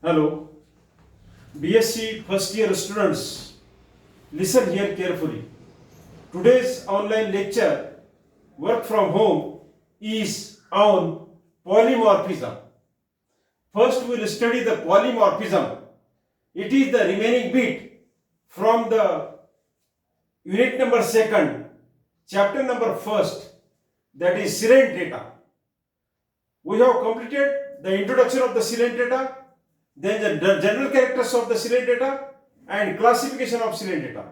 Hello, BSc first year students, listen here carefully. Today's online lecture, work from home, is on polymorphism. First, we will study the polymorphism. It is the remaining bit from the unit number 2nd, chapter number 1st, that is Silent data. We have completed the introduction of the Silent data, then the general characters of the Silent data and classification of Silent data.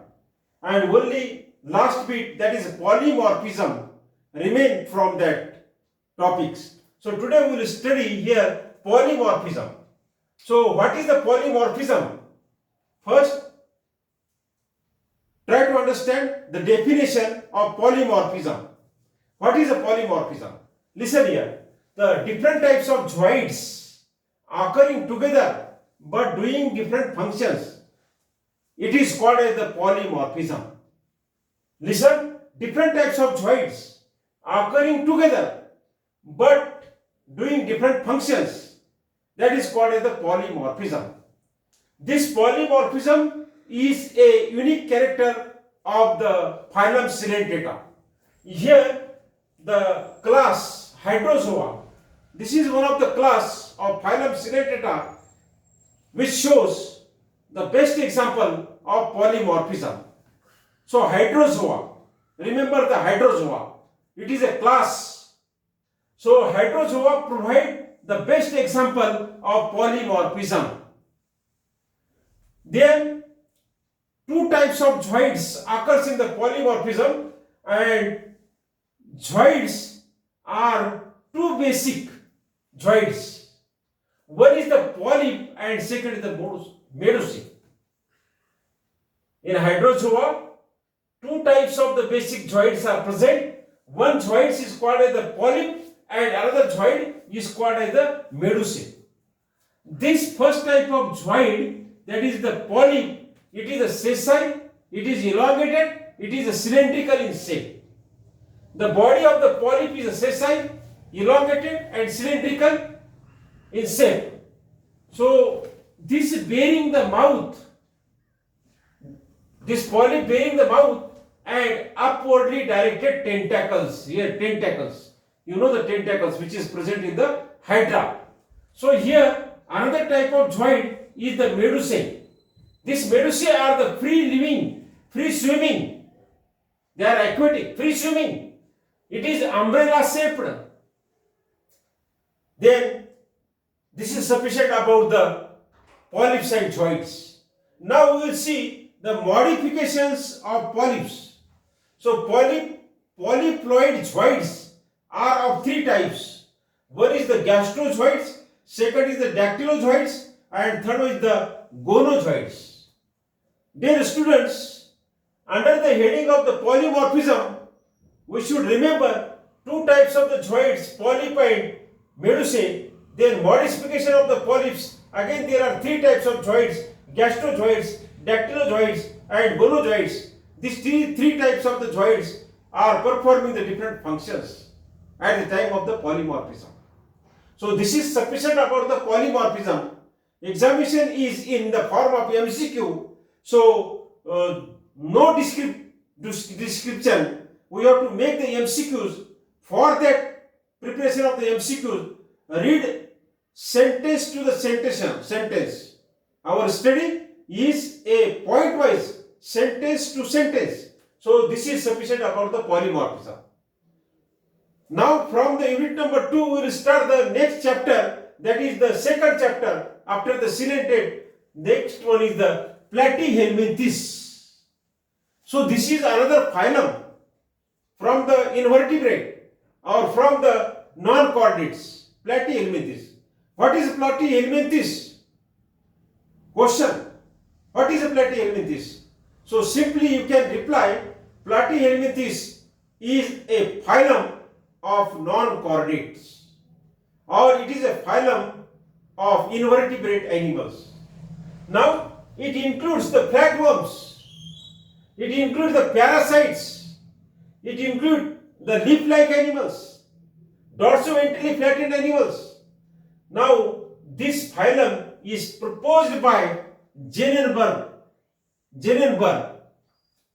And only last bit, that is polymorphism, remain from that topics. So today we will study here polymorphism. So what is the polymorphism? First, try to understand the definition of polymorphism. What is a polymorphism? Listen here. The different types of zoids occurring together but doing different functions, it is called as the polymorphism. Listen, different types of zoids occurring together but doing different functions, that is called as the polymorphism. This polymorphism is a unique character of the phylum Silentata. Here the class Hydrozoa, this is one of the class of phylum Silentata which shows the best example of polymorphism. So Hydrozoa, remember the Hydrozoa, it is a class. So Hydrozoa provide the best example of polymorphism. Then two types of zoids occurs in the polymorphism, and zoids are two basic zoids. One is the polyp and second is the medusae. In Hydrozoa, two types of the basic zoids are present. One zoid is called as the polyp and another zoid is called as the medusae. This first type of zoid, that is the polyp, it is a sessile, it is elongated, it is a cylindrical in shape. The body of the polyp is a sessile, elongated and cylindrical in shape. So this bearing the mouth, this polyp bearing the mouth and upwardly directed tentacles. Here tentacles, you know the tentacles which is present in the Hydra. So here another type of zoid is the medusae. These medusae are the free living, free swimming. They are aquatic, free swimming. It is umbrella shaped. Then this is sufficient about the polyps and zoids. Now we will see the modifications of polyps. So polyploid zoids are of three types. One is the gastrozoids, second is the dactylozoids, and third is the gonozoids. Dear students, under the heading of the polymorphism, we should remember two types of the zoids, polyp and medusae. Then modification of the polyps, again there are three types of zoids, gastrozoids, dactylozoids and gonozoids. These three types of the zoids are performing the different functions at the time of the polymorphism. So this is sufficient about the polymorphism. Examination is in the form of MCQ. So no description. We have to make the MCQs. For that preparation of the MCQs, read sentence to the sentence. Our study is a point-wise, sentence to sentence. So this is sufficient about the polymorphism. Now from the unit number 2, we will start the next chapter, that is the second chapter after the Coelenterate. Next one is the Platyhelminthes. So this is another phylum from the invertebrate or from the non-chordates. Platyhelminthes. What is Platyhelminthes? Question. What is a Platyhelminthes? So simply you can reply, Platyhelminthes is a phylum of non-chordates, or it is a phylum of invertebrate animals. Now it includes the flatworms, it includes the parasites, it includes the leaf-like animals, dorsoventrally flattened animals. Now this phylum is proposed by Jenenberg. Jenenberg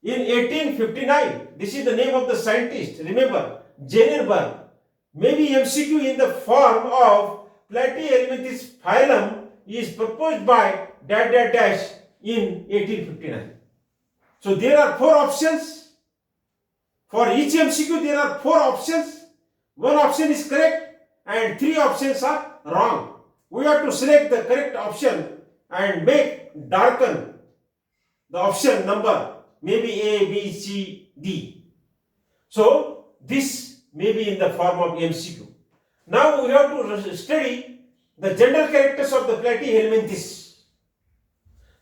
in 1859. This is the name of the scientist. Remember, Jenenberg. Maybe MCQ in the form of Platyhelminthes phylum is proposed by dash dash dash in 1859. So there are four options. For each MCQ there are four options. One option is correct and three options are wrong. We have to select the correct option and darken the option number, maybe A, B, C, D. So this may be in the form of MCQ. Now we have to study the general characters of the Platyhelminthes.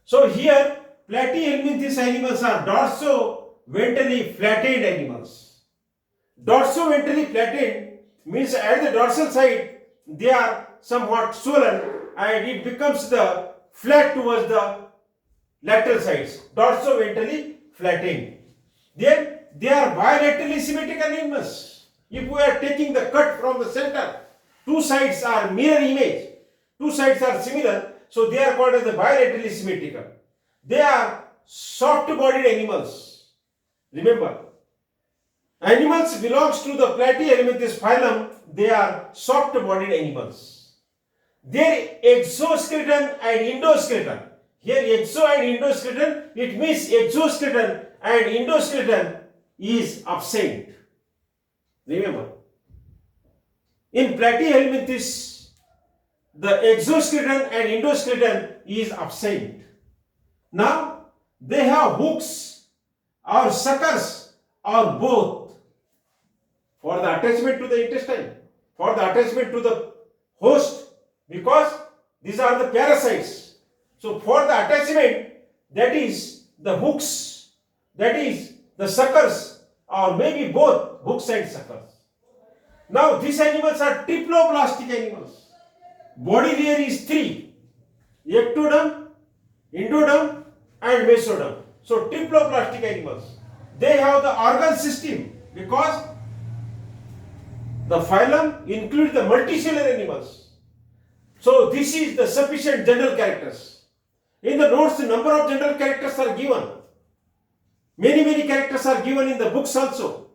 So here Platyhelminthes animals are dorso-ventrally flattened animals. Dorso-ventrally flattened means at the dorsal side they are somewhat swollen and it becomes the flat towards the lateral sides. Dorso-ventrally flattened. Then they are bilaterally symmetrical animals. If we are taking the cut from the center, two sides are mirror image, two sides are similar, so they are called as the bilaterally symmetrical. They are soft-bodied animals. Remember, animals belongs to the Platyhelminthes phylum. They are soft-bodied animals. Their exoskeleton and endoskeleton. Here exo and endoskeleton, it means exoskeleton and endoskeleton is absent. Remember, in Platyhelminthes, the exoskeleton and endoskeleton is absent. Now, they have hooks or suckers or both for the attachment to the intestine, for the attachment to the host, because these are the parasites. So, for the attachment, that is the hooks, that is the suckers, or maybe both hooks and suckers. Now, these animals are triploblastic animals. Body layer is three: ectoderm, endoderm, and mesoderm. So, triploblastic animals. They have the organ system because the phylum includes the multicellular animals. So, this is the sufficient general characters. In the notes, the number of general characters are given. Many characters are given in the books also.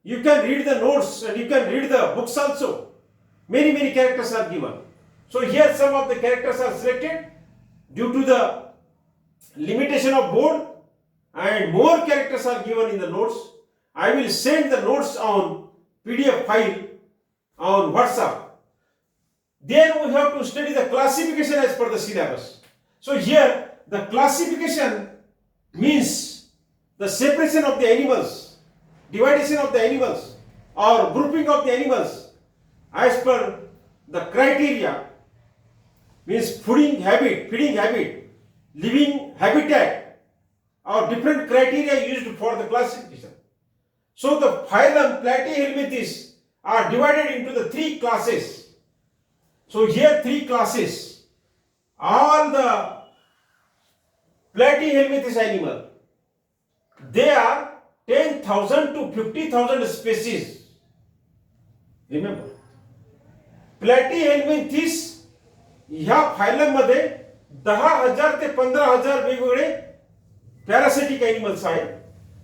You can read the notes and you can read the books also. Many characters are given. So here some of the characters are selected due to the limitation of board, and more characters are given in the notes. I will send the notes on PDF file on WhatsApp. Then we have to study the classification as per the syllabus. So here the classification means the separation of the animals, dividation of the animals, or grouping of the animals as per the criteria, means feeding habit, living habitat, or different criteria used for the classification. So the phylum Platyhelminthes are divided into the three classes. So here three classes. All the Platyhelminthes animal, they are 10,000 to 50,000 species. Remember, Platyhelminthes ह्या phylum मध्ये 10,000 ते 15,000 वेगवेगळे parasitic animals आहेत.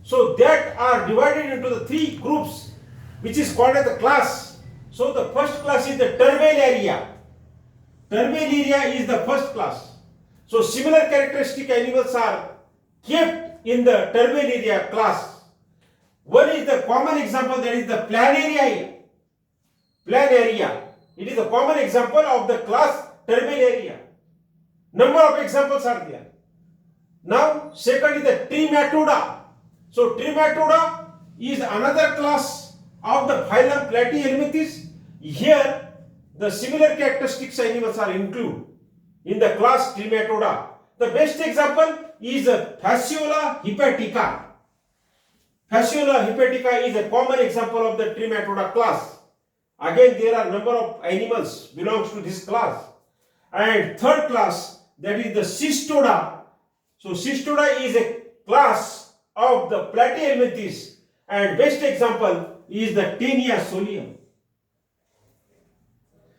So that are divided into the three groups, which is called as the class. So the first class is the Terbellaria. Terbellaria is the first class. So similar characteristic animals are kept in the Terbellaria class. One is the common example, that is the Planaria. Planaria. It is a common example of the class Terbellaria. Number of examples are there. Now, second is the Trematoda. So, Trematoda is another class of the phylum Platyhelminthes. Here, the similar characteristics animals are included in the class Trematoda. The best example is Fasciola hepatica. Fasciola hepatica is a common example of the Trematoda class. Again, there are number of animals belongs to this class. And third class, that is the Cystoda. So Cystoda is a class of the Platyhelminthes, and best example is the Taenia solium.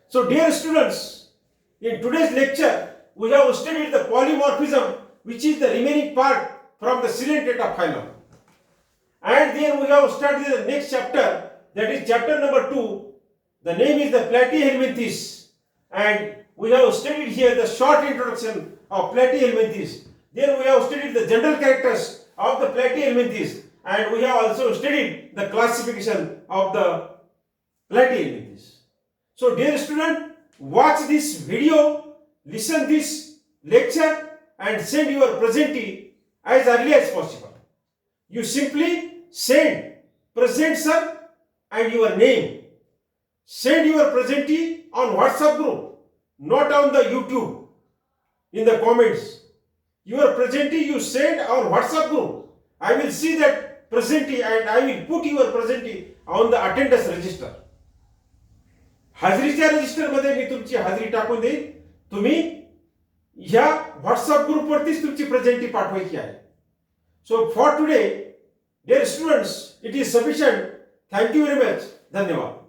So dear students, In today's lecture, we have studied the polymorphism, which is the remaining part from the silent data phylum. And then we have started the next chapter, that is chapter number 2. The name is the Platyhelminthes. And we have studied here the short introduction of Platyhelminthes. Then we have studied the general characters of the Platyhelminthes. And we have also studied the classification of the Platyhelminthes. So dear student, watch this video, listen this lecture and send your presentee as early as possible. You simply send present sir and your name. Send your presentee on WhatsApp group, not on the YouTube in the comments. Your presentee you send on WhatsApp group. I will see that presentee and I will put your presentee on the attendance register. हाजरीच्या register मध्ये मी तुमची हाजरी टाकून देईन. तुम्ही ह्या WhatsApp ग्रुपवरतीच तुमची प्रेझेंटी पाठवायची आहे. So for today dear students, it is sufficient. Thank you very much. धन्यवाद.